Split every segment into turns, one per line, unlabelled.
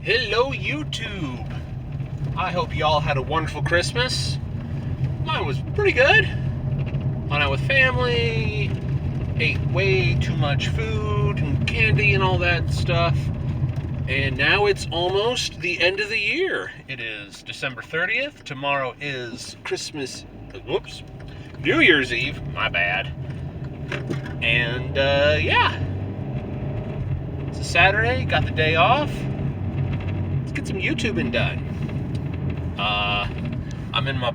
Hello, YouTube. I hope you all had a wonderful Christmas. Mine was pretty good. Went out with family, ate way too much food and candy and all that stuff. And now it's almost the end of the year. It is December 30th. Tomorrow is New Year's Eve. My bad. And, yeah. It's a Saturday. Got the day off. Let's get some YouTubing done. I'm in my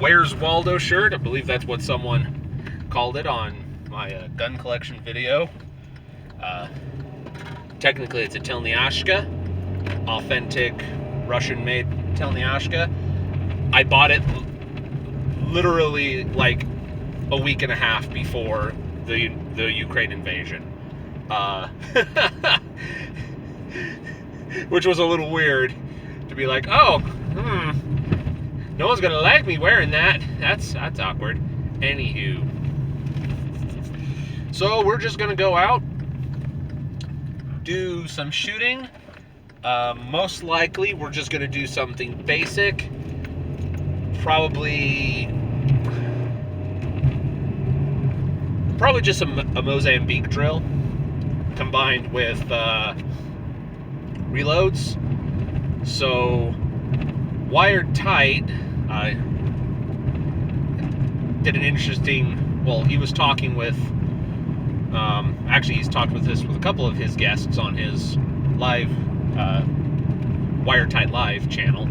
Where's Waldo shirt. I believe that's what someone called it on my gun collection video. Technically, it's a Telnyashka, authentic Russian-made Telnyashka. I bought it literally like a week and a half before the Ukraine invasion, which was a little weird to be like, oh, no one's gonna like me wearing that. That's awkward. Anywho, so we're just gonna go out, do some shooting. Most likely we're just going to do something basic. Probably just a Mozambique drill combined with reloads. So wired tight, I did an interesting, he was talking with he's talked with this with a couple of his guests on his live, Wiretight Live channel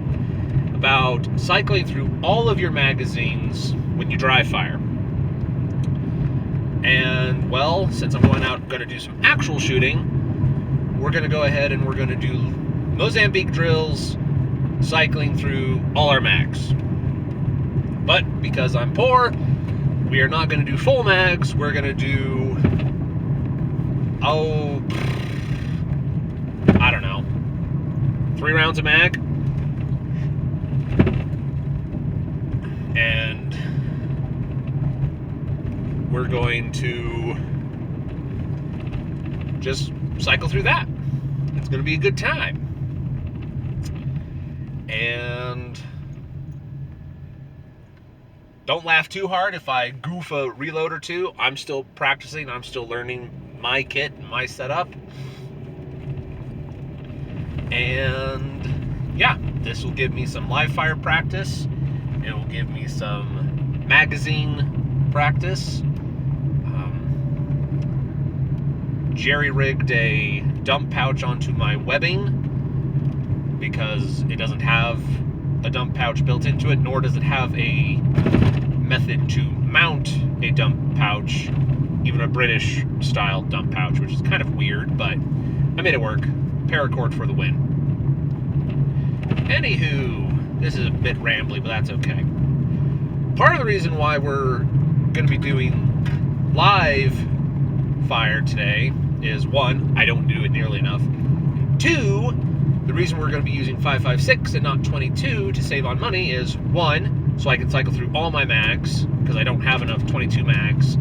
about cycling through all of your magazines when you dry fire. And, since I'm going to do some actual shooting, we're going to go ahead and we're going to do Mozambique drills, cycling through all our mags. But because I'm poor, we are not going to do full mags. We're going to do, I don't know, 3 rounds of mag. And we're going to just cycle through that. It's going to be a good time. And don't laugh too hard if I goof a reload or two. I'm still practicing. I'm still learning my kit and my setup. And yeah, this will give me some live fire practice. It will give me some magazine practice. Jerry-rigged a dump pouch onto my webbing because it doesn't have a dump pouch built into it, nor does it have a method to mount a dump pouch, even a British style dump pouch, which is kind of weird, but I made it work. Paracord for the win. Anywho, this is a bit rambly, but that's okay. Part of the reason why we're going to be doing live fire today is, 1, I don't do it nearly enough. 2, the reason we're going to be using 5.56 and not 22 to save on money is, 1, so I can cycle through all my mags, because I don't have enough 22 mags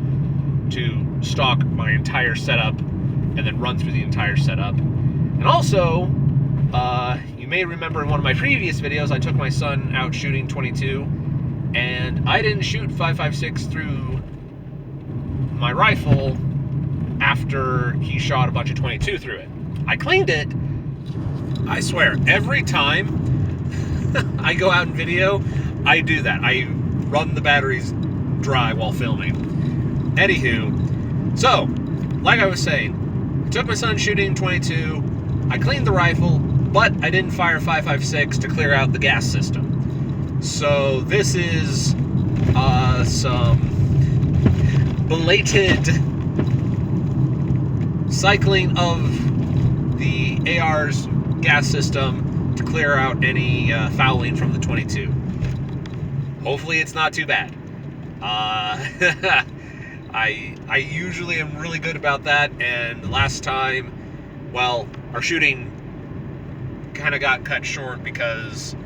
to stock my entire setup and then run through the entire setup. And also, you may remember in one of my previous videos, I took my son out shooting 22, and I didn't shoot 5.56 through my rifle after he shot a bunch of 22 through it. I cleaned it. I swear, every time I go out in video, I do that. I run the batteries dry while filming. Anywho, so, like I was saying, I took my son shooting 22, I cleaned the rifle, but I didn't fire 5.56 to clear out the gas system. So this is some belated cycling of the AR's gas system to clear out any fouling from the 22. Hopefully it's not too bad. I usually am really good about that, and last time, our shooting kind of got cut short because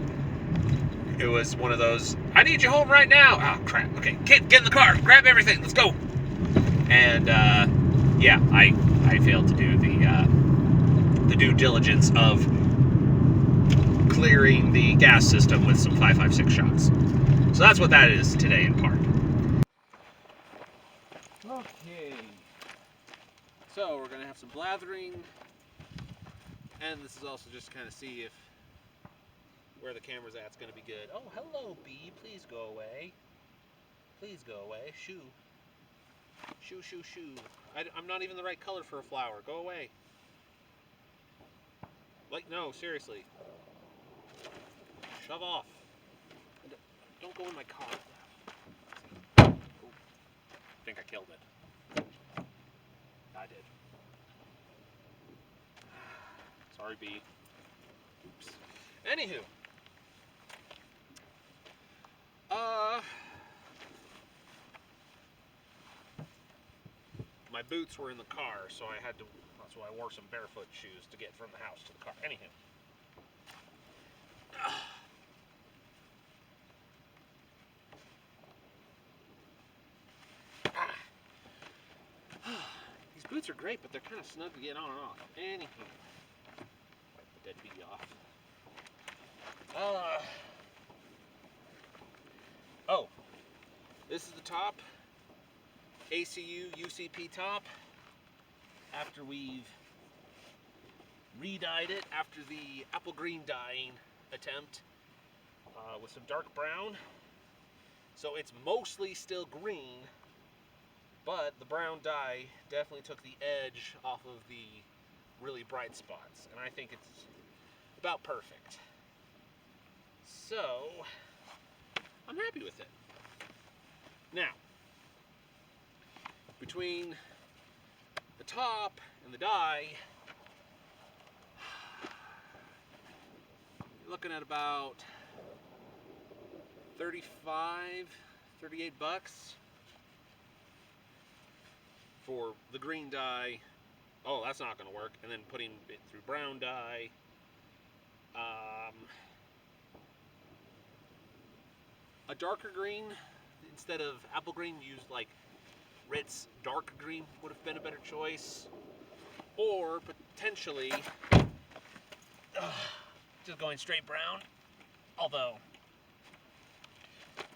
it was one of those, I need you home right now. Oh, crap. Okay, kid, get in the car. Grab everything. Let's go. And, yeah, I failed to do the due diligence of clearing the gas system with some 5.56 shots. So that's what that is today in part. Okay. So we're going to have some blathering, and this is also just to kind of see if where the camera's at's going to be good. Oh, hello, bee. Please go away. Please go away. Shoo. Shoo, shoo, shoo. I'm not even the right color for a flower. Go away. Like, no, seriously. Shove off. Don't go in my car. Oh, I think I killed it. I did. Sorry, bee. Oops. Anywho. My boots were in the car, so that's why I wore some barefoot shoes to get from the house to the car. Anywho. These boots are great, but they're kind of snug to get on and off. Anywho. Wipe the dead bee off. Oh, this is the top, ACU UCP top, after we've re-dyed it after the apple green dyeing attempt with some dark brown. So it's mostly still green, but the brown dye definitely took the edge off of the really bright spots, and I think it's about perfect. So, I'm happy with it. Now, between the top and the dye, you're looking at about 35, 38 bucks for the green dye. Oh, that's not going to work. And then putting it through brown dye. A darker green instead of apple green, used like Ritz dark green would have been a better choice. Or potentially just going straight brown. Although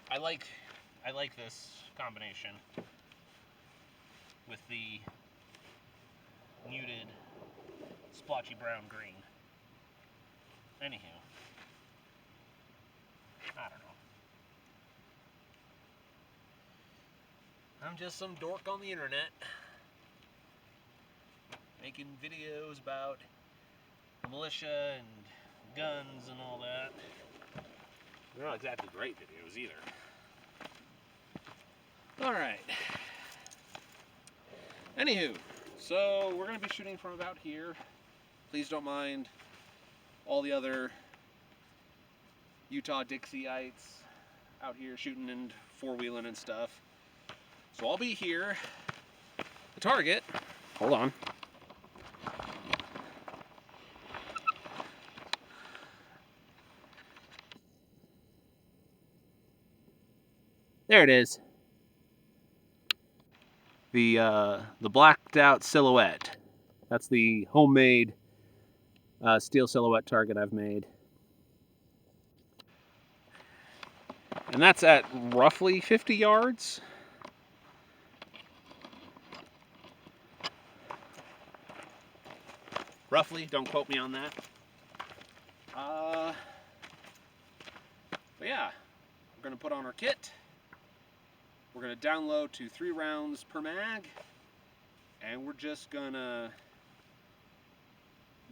I like this combination with the muted splotchy brown green. Anywho, I don't know. I'm just some dork on the internet making videos about the militia and guns and all that. They're not exactly great videos either. Alright. Anywho, so we're going to be shooting from about here. Please don't mind all the other Utah Dixieites out here shooting and four-wheeling and stuff. So I'll be here. The target, hold on. There it is. The blacked out silhouette. That's the homemade steel silhouette target I've made. And that's at roughly 50 yards. Roughly, don't quote me on that. But yeah, we're gonna put on our kit. We're gonna download to 3 rounds per mag, and we're just gonna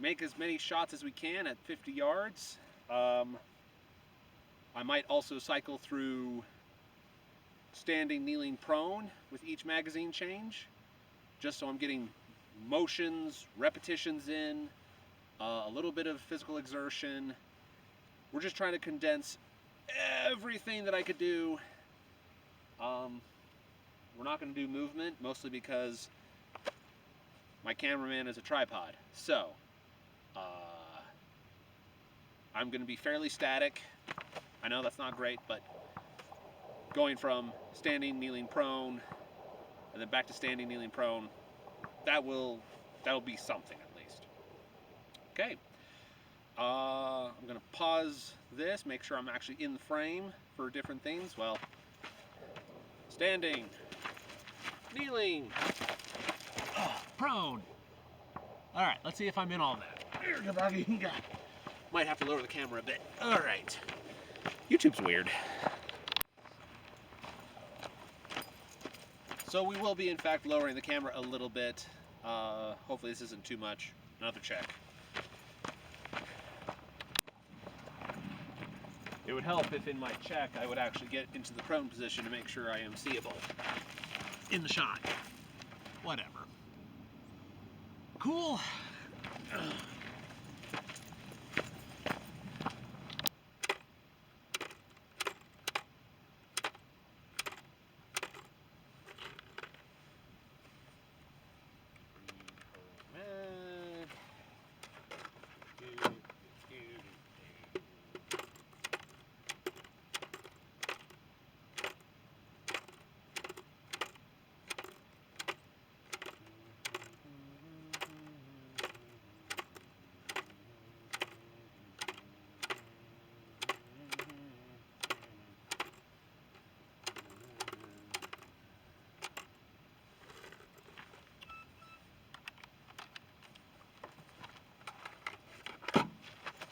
make as many shots as we can at 50 yards. I might also cycle through standing, kneeling, prone with each magazine change, just so I'm getting motions, repetitions in, a little bit of physical exertion. We're just trying to condense everything that I could do. We're not going to do movement, mostly because my cameraman is a tripod. So, I'm going to be fairly static. I know that's not great, but going from standing, kneeling, prone, and then back to standing, kneeling, prone, that'll be something at least. Okay. I'm going to pause this, make sure I'm actually in the frame for different things. Well, standing, kneeling, prone. All right, let's see if I'm in all that. Might have to lower the camera a bit. All right. YouTube's weird. So we will be, in fact, lowering the camera a little bit. Hopefully this isn't too much. Another check. It would help if in my check I would actually get into the prone position to make sure I am seeable in the shot. Whatever. Cool.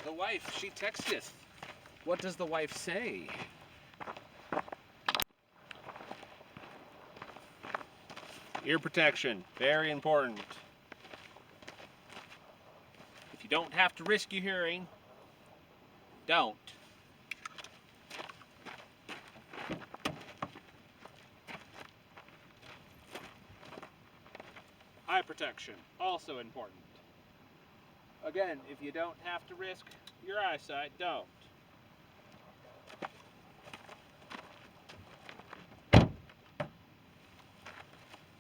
The wife, she texteth. What does the wife say? Ear protection, very important. If you don't have to risk your hearing, don't. Eye protection, also important. Again, if you don't have to risk your eyesight, don't.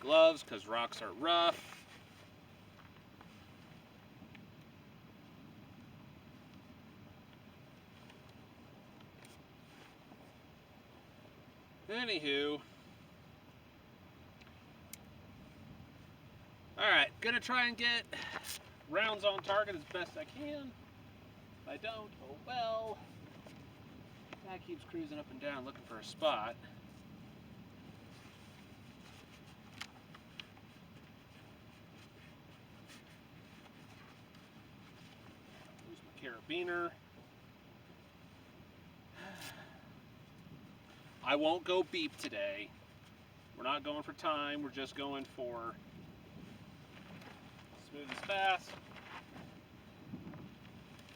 Gloves, because rocks are rough. Anywho. Alright, gonna try and get rounds on target as best I can. If I don't, oh well. Guy keeps cruising up and down looking for a spot. Lose my carabiner. I won't go beep today. We're not going for time, we're just going for smooth is fast.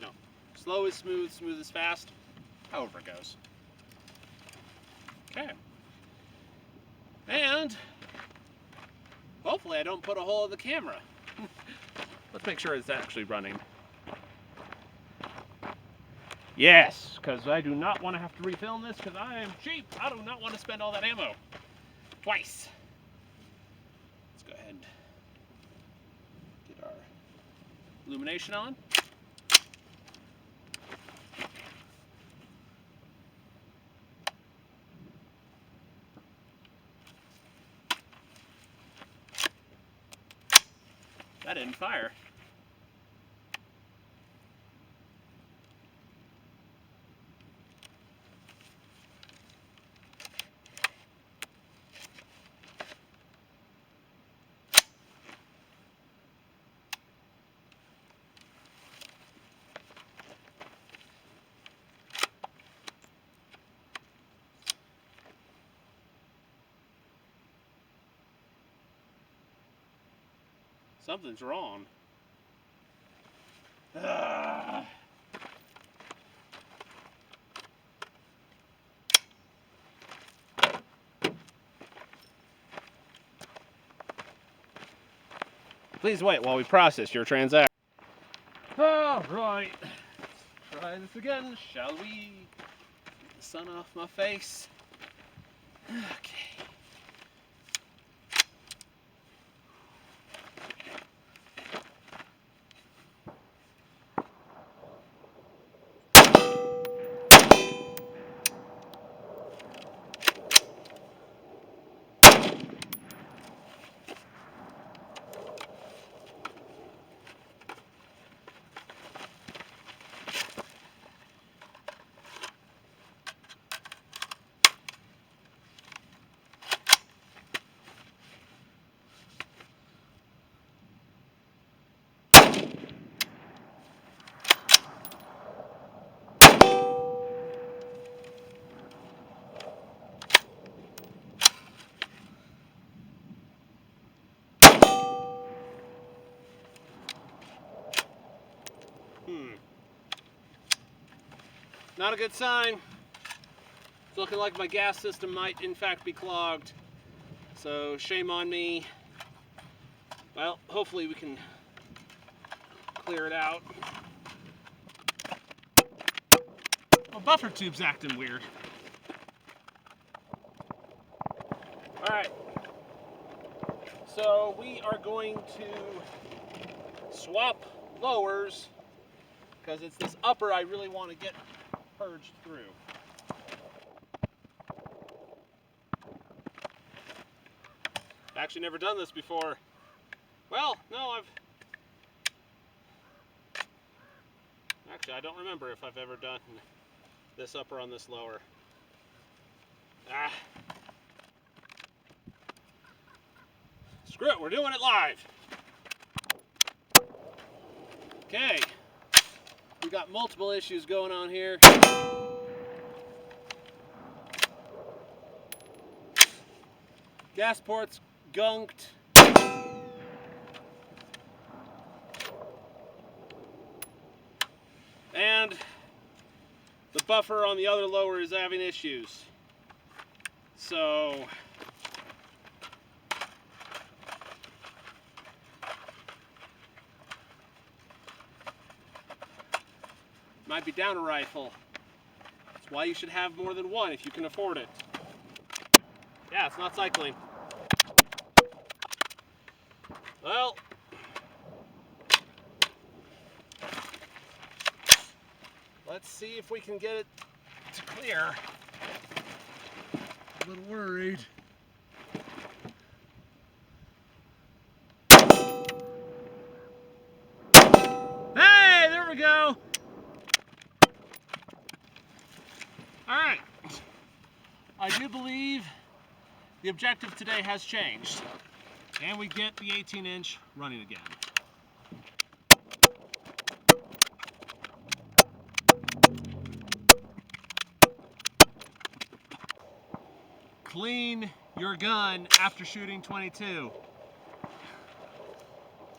No. Slow is smooth, smooth is fast. However it goes. Okay. And hopefully I don't put a hole in the camera. Let's make sure it's actually running. Yes, because I do not want to have to refilm this because I am cheap. I do not want to spend all that ammo. Twice. Let's go ahead and get our illumination on. That didn't fire. Something's wrong. Please wait while we process your transaction. All right. Let's try this again, shall we? Get the sun off my face. Okay.
Not a good sign. It's looking like my gas system might in fact be clogged. So shame on me. Well, hopefully we can clear it out. Well, buffer tube's acting weird. Alright. So we are going to swap lowers because it's this upper I really want to get purged through. Actually never done this before. Well, no, actually I don't remember if I've ever done this upper on this lower. Screw it, we're doing it live. Okay, we got multiple issues going on here. Gas port's gunked. And the buffer on the other lower is having issues. So might be down a rifle. That's why you should have more than one if you can afford it. Yeah, it's not cycling. Well, let's see if we can get it to clear. A little worried. Hey, there we go. All right. I do believe the objective today has changed. And we get the 18-inch running again. Clean your gun after shooting 22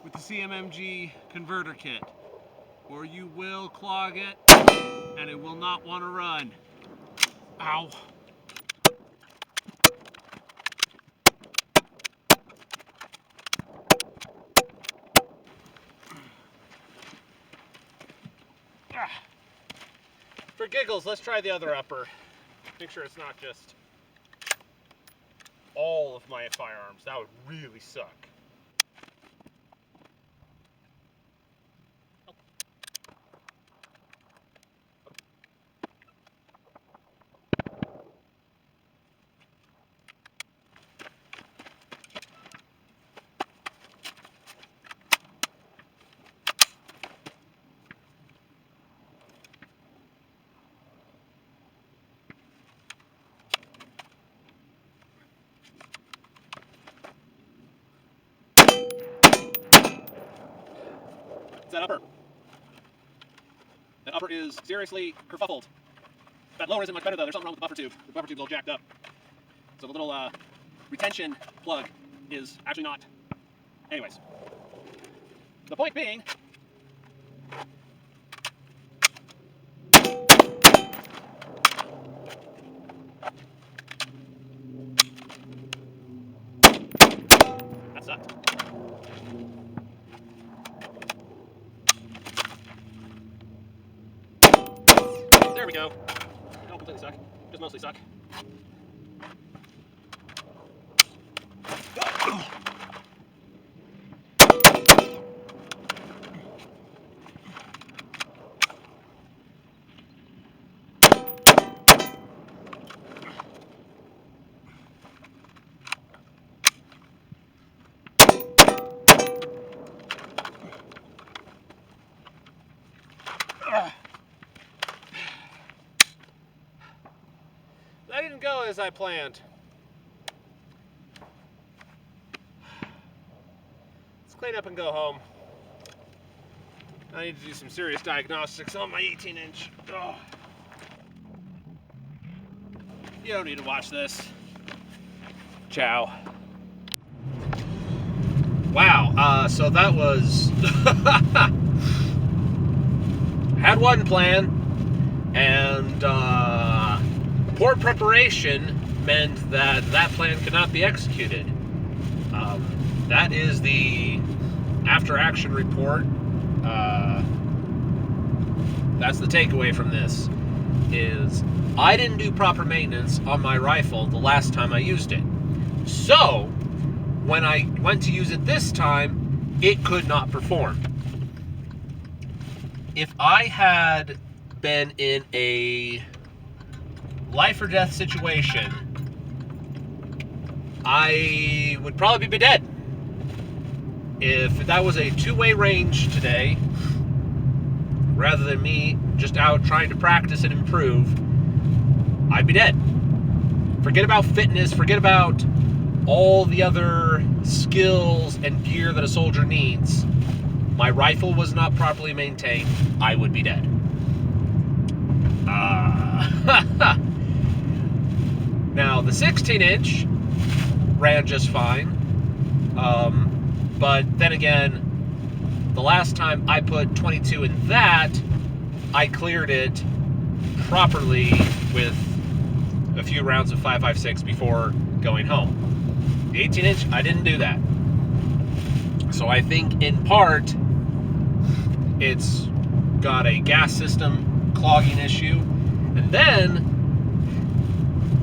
with the CMMG converter kit, or you will clog it and it will not want to run. Ow. For giggles, let's try the other upper. Make sure it's not just all of my firearms. That would really suck. It's that upper. That upper is seriously kerfuffled. That lower isn't much better though. There's something wrong with the buffer tube. The buffer tube's all jacked up. So the little retention plug is actually not. Anyways. The point being, that sucked. There we go. They don't completely suck, just mostly suck. That didn't go as I planned. Let's clean up and go home. I need to do some serious diagnostics on my 18-inch. Oh. You don't need to watch this. Ciao. Wow, so that was... had one plan,
And poor preparation meant that that plan could not be executed. That is the after-action report. That's the takeaway from this, is I didn't do proper maintenance on my rifle the last time I used it. So, when I went to use it this time, it could not perform. If I had been in a life or death situation, I would probably be dead. If that was a two-way range today, rather than me just out trying to practice and improve, I'd be dead. Forget about fitness, forget about all the other skills and gear that a soldier needs. My rifle was not properly maintained, I would be dead. Now, the 16-inch ran just fine, but then again, the last time I put 22 in that, I cleared it properly with a few rounds of 5.56 before going home. The 18-inch, I didn't do that. So I think in part, it's got a gas system clogging issue. And then,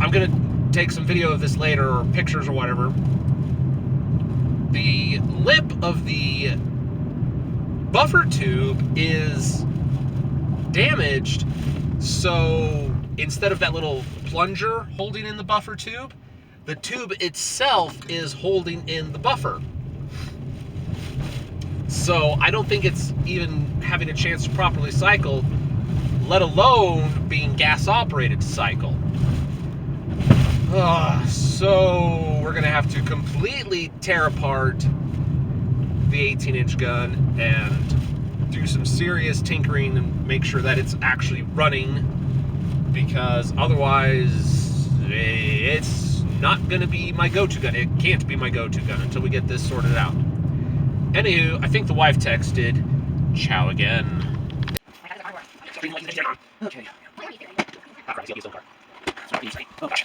I'm going to take some video of this later, or pictures or whatever. The lip of the buffer tube is damaged, so instead of that little plunger holding in the buffer tube, the tube itself is holding in the buffer. So I don't think it's even having a chance to properly cycle, let alone being gas operated to cycle. So we're gonna have to completely tear apart the 18-inch gun and do some serious tinkering and make sure that it's actually running, because otherwise it's not gonna be my go-to gun. It can't be my go-to gun until we get this sorted out. Anywho, I think the wife texted. Ciao again. Okay. Oh gosh.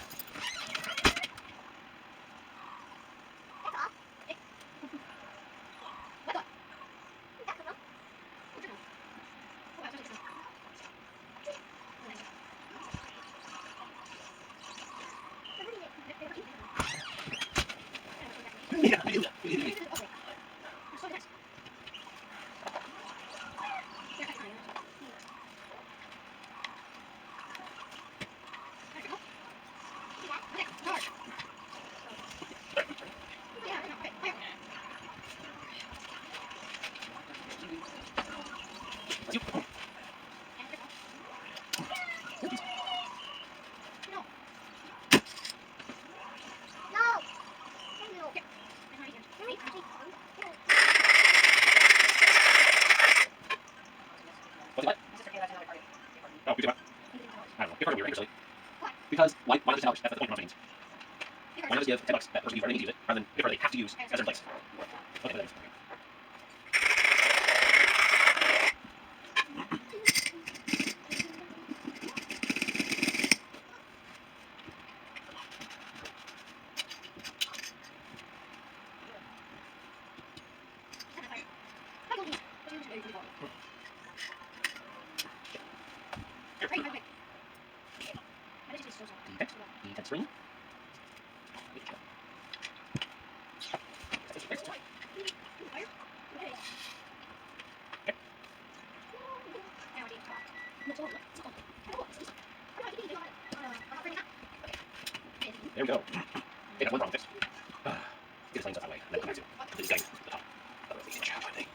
Oh, we do what? I don't know. Give her a beer, actually. Because why not just $10? That's the point of means. Why not just give $10 that person who's already use it, rather than give her they have to use as their place? Okay, that is. Ring. There we go. Okay, that's one problem fixed. Get the flames up that way, and then come back to completely gutting the top. I think.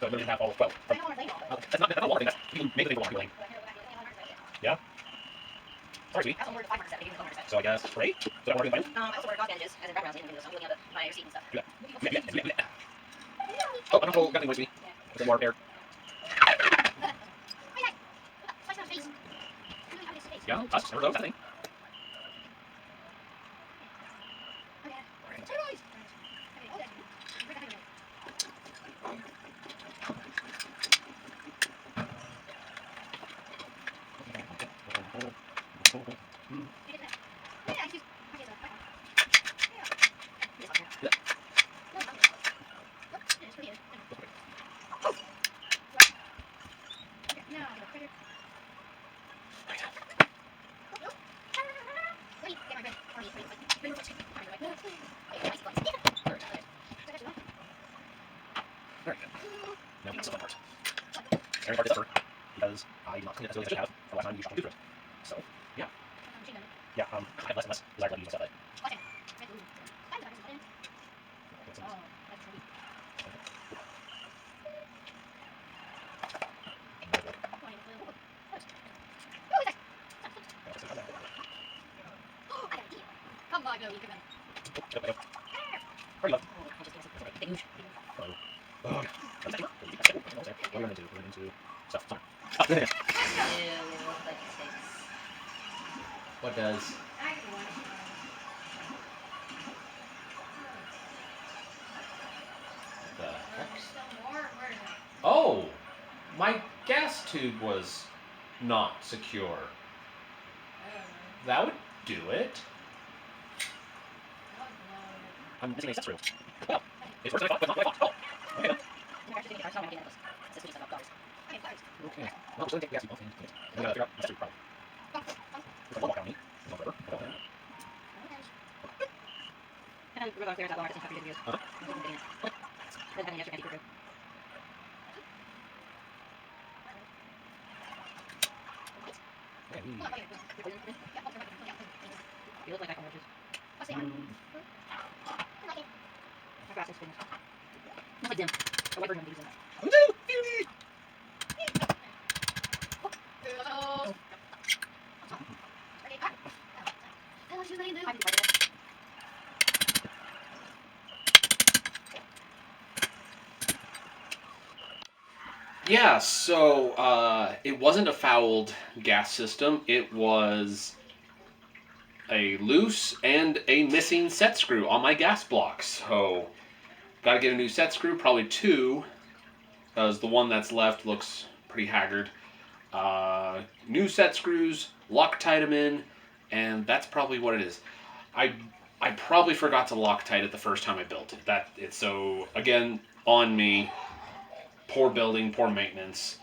So it really have all 12. That's not a long thing. That's, you can make the thing go long. Yeah? Sorry, sweetie. So I guess 8? So I'm working with
I also work on bandages as in backgrounds in the video, so I'm looking at my receipt and stuff.
do that. Do that. Oh, I don't know. Got any sweetie. There's more up there. Yeah, that's never those, I think. Very good. Now it's the fun part. Very hard to suffer because I do not clean it as well as I should have. For the last time, you shot through it. So, yeah. Yeah, I have less and less desire to use myself. Hurry up. Oh, what are we going to do? We're going to stuff. Sorry. What does? The heck? Oh! My gas tube was not secure. That would do it. I'm missing a set through. Well, it's worse than I thought, but not what I thought. Oh, okay then. Okay. Well, we're still going to take the gas tube off and we gotta figure out the set through problem. There's a walk on me. It's not forever. I don't know.
And then we're going to clear that longer just in videos.
Uh-huh.
Then having extra candy for
Okay.
You look like I can just. My grass is finished. Not like dim. A white version of these in there.
Yeah, so it wasn't a fouled gas system. It was a loose and a missing set screw on my gas block. So, gotta get a new set screw, probably 2, because the one that's left looks pretty haggard. New set screws, Loctite them in, and that's probably what it is. I probably forgot to Loctite it the first time I built it. So again, on me. Poor building, poor maintenance.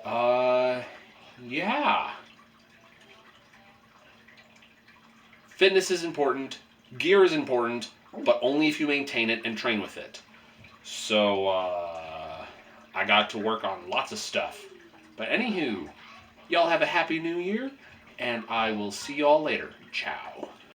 Yeah. Fitness is important, gear is important, but only if you maintain it and train with it. So, I got to work on lots of stuff. But anywho, y'all have a happy new year, and I will see y'all later. Ciao.